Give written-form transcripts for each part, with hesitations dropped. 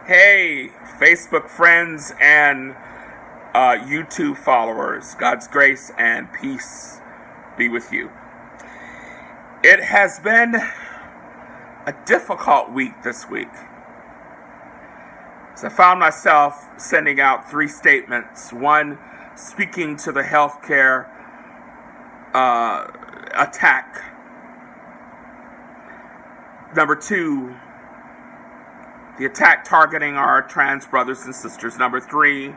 Hey, Facebook friends and YouTube followers, God's grace and peace be with you. It has been a difficult week this week. So I found myself sending out 3 statements. One, speaking to the healthcare attack. Number 2, the attack targeting our trans brothers and sisters. Number 3,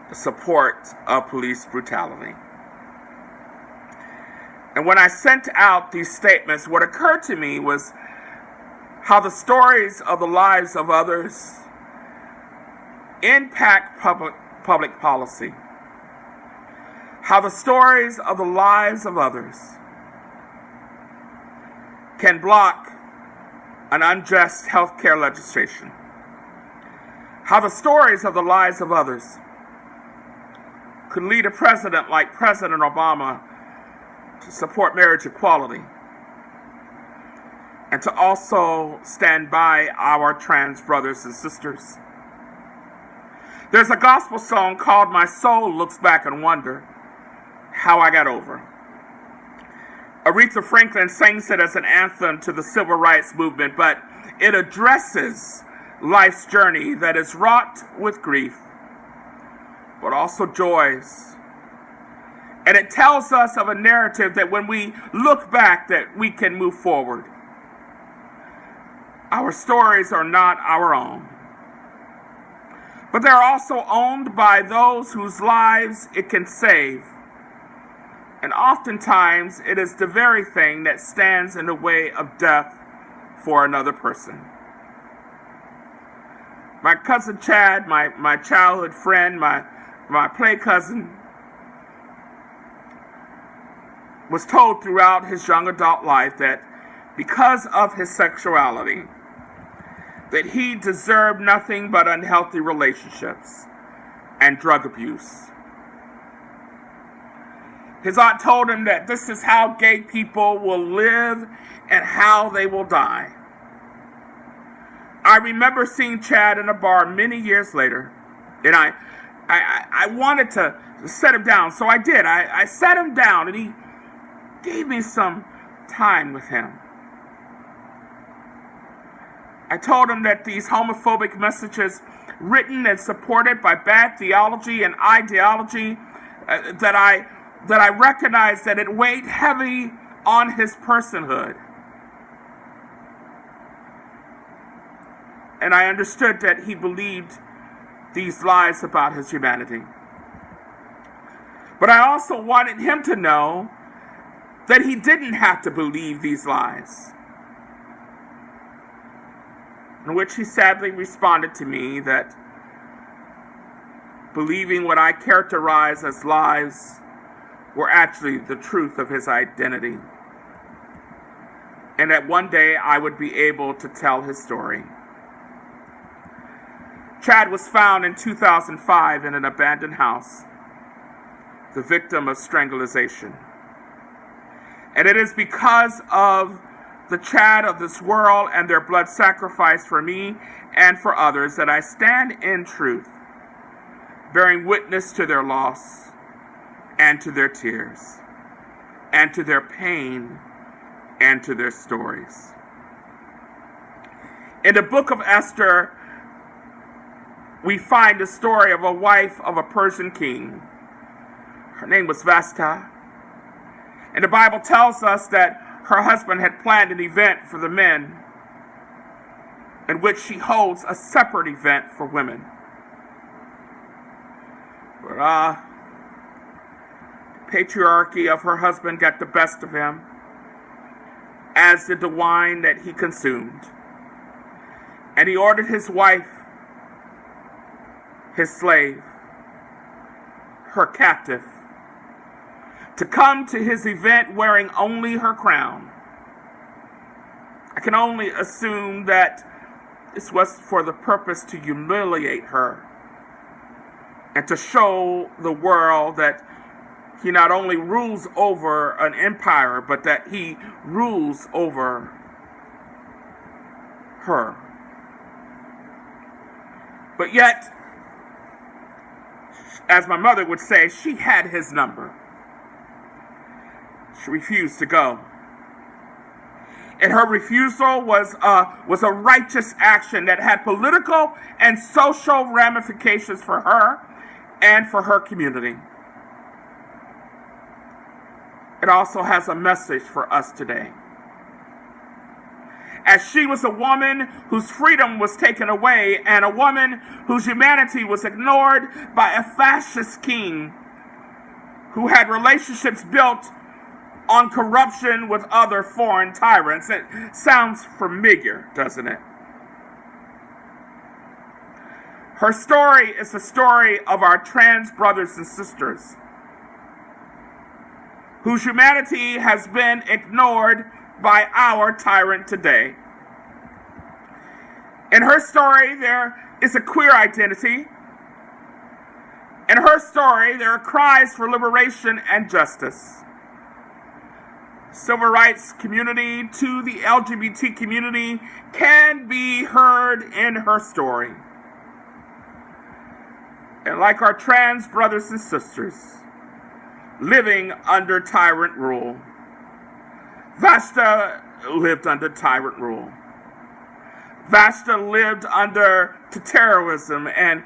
the support of police brutality. And when I sent out these statements, what occurred to me was how the stories of the lives of others impact public policy. How the stories of the lives of others can block an unjust healthcare legislation. How the stories of the lives of others could lead a president like President Obama to support marriage equality and to also stand by our trans brothers and sisters. There's a gospel song called "My Soul Looks Back and Wonder How I Got Over." Aretha Franklin sings it as an anthem to the civil rights movement, but it addresses life's journey that is wrought with grief, but also joys. And it tells us of a narrative that when we look back, that we can move forward. Our stories are not our own, but they're also owned by those whose lives it can save. And oftentimes, it is the very thing that stands in the way of death for another person. My cousin Chad, my childhood friend, my play cousin, was told throughout his young adult life that because of his sexuality, that he deserved nothing but unhealthy relationships and drug abuse. His aunt told him that this is how gay people will live and how they will die. I remember seeing Chad in a bar many years later, and I wanted to set him down, so I did. I sat him down, and he gave me some time with him. I told him that these homophobic messages, written and supported by bad theology and ideology, that I recognized that it weighed heavy on his personhood. And I understood that he believed these lies about his humanity. But I also wanted him to know that he didn't have to believe these lies. In which he sadly responded to me that believing what I characterize as lies were actually the truth of his identity, and that one day I would be able to tell his story. Chad was found in 2005 in an abandoned house, the victim of strangulation. And it is because of the Chad of this world and their blood sacrifice for me and for others that I stand in truth, bearing witness to their loss, and to their tears, and to their pain, and to their stories. In the book of Esther, we find the story of a wife of a Persian king. Her name was Vashti. And the Bible tells us that her husband had planned an event for the men in which she holds a separate event for women. But patriarchy of her husband got the best of him, as did the wine that he consumed. And he ordered his wife, his slave, her captive, to come to his event wearing only her crown. I can only assume that this was for the purpose to humiliate her and to show the world that he not only rules over an empire, but that he rules over her. But yet, as my mother would say, she had his number. She refused to go. And her refusal was a righteous action that had political and social ramifications for her and for her community. It also has a message for us today. As she was a woman whose freedom was taken away and a woman whose humanity was ignored by a fascist king who had relationships built on corruption with other foreign tyrants. It sounds familiar, doesn't it? Her story is the story of our trans brothers and sisters whose humanity has been ignored by our tyrant today. In her story, there is a queer identity. In her story, there are cries for liberation and justice. Civil rights community to the LGBT community can be heard in her story. And like our trans brothers and sisters living under tyrant rule, Vashta lived under tyrant rule. Vashta lived under terrorism and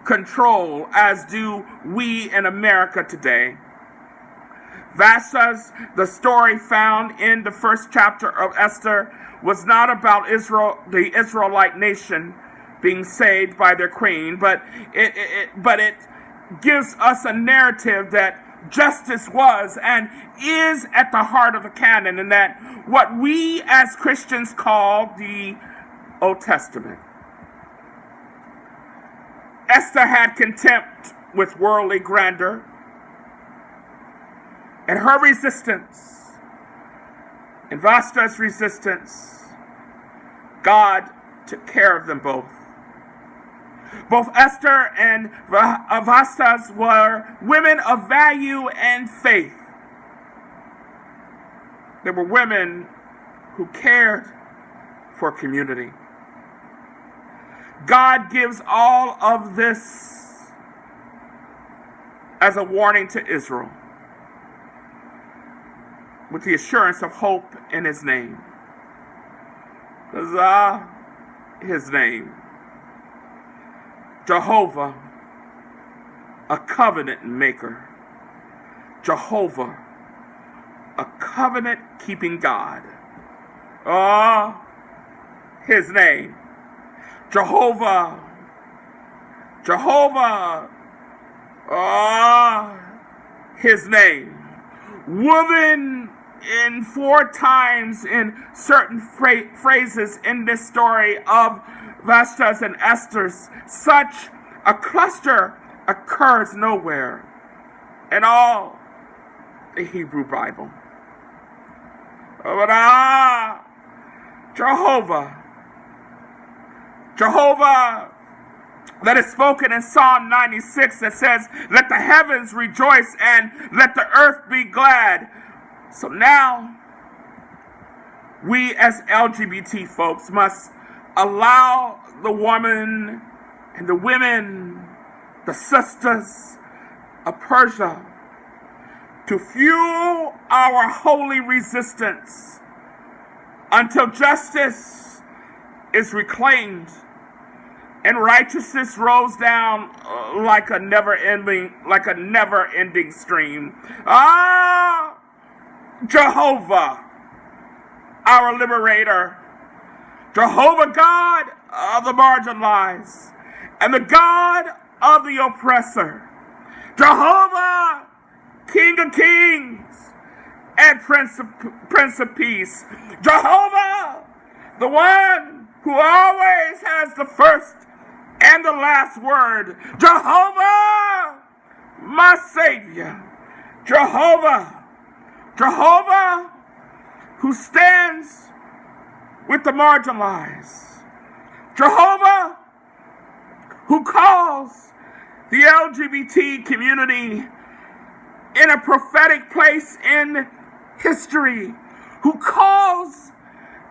control, as do we in America today. Vashta's, the story found in the first chapter of Esther, was not about Israel, the Israelite nation, being saved by their queen, but it gives us a narrative that justice was and is at the heart of the canon, and that what we as Christians call the Old Testament. Esther had contempt with worldly grandeur, and her resistance, and Vashta's resistance, God took care of them both. Both Esther and Vashta were women of value and faith. They were women who cared for community. God gives all of this as a warning to Israel, with the assurance of hope in his name. Because his name, Jehovah, a covenant maker. Jehovah, a covenant-keeping God. His name, Jehovah. Jehovah, his name. Woven in 4 times in certain phrases in this story of Vashta's and Esther's, such a cluster occurs nowhere in all the Hebrew Bible. But Jehovah, that is spoken in Psalm 96 that says, "Let the heavens rejoice and let the earth be glad." So now, we as LGBT folks must allow the woman and the women, the sisters of Persia, to fuel our holy resistance until justice is reclaimed and righteousness rolls down like a never-ending stream. Jehovah, our liberator, Jehovah, God of the marginalized and the God of the oppressor, Jehovah, King of kings and Prince of peace, Jehovah, the one who always has the first and the last word, Jehovah, my Savior, Jehovah, who stands with the marginalized, Jehovah, who calls the LGBT community in a prophetic place in history, who calls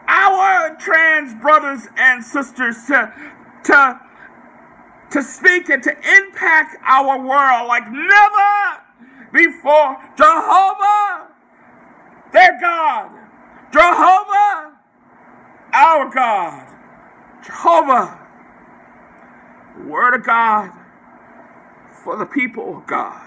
our trans brothers and sisters to to speak and to impact our world like never before. Jehovah, their God. Jehovah, our God. Jehovah, the Word of God for the people of God.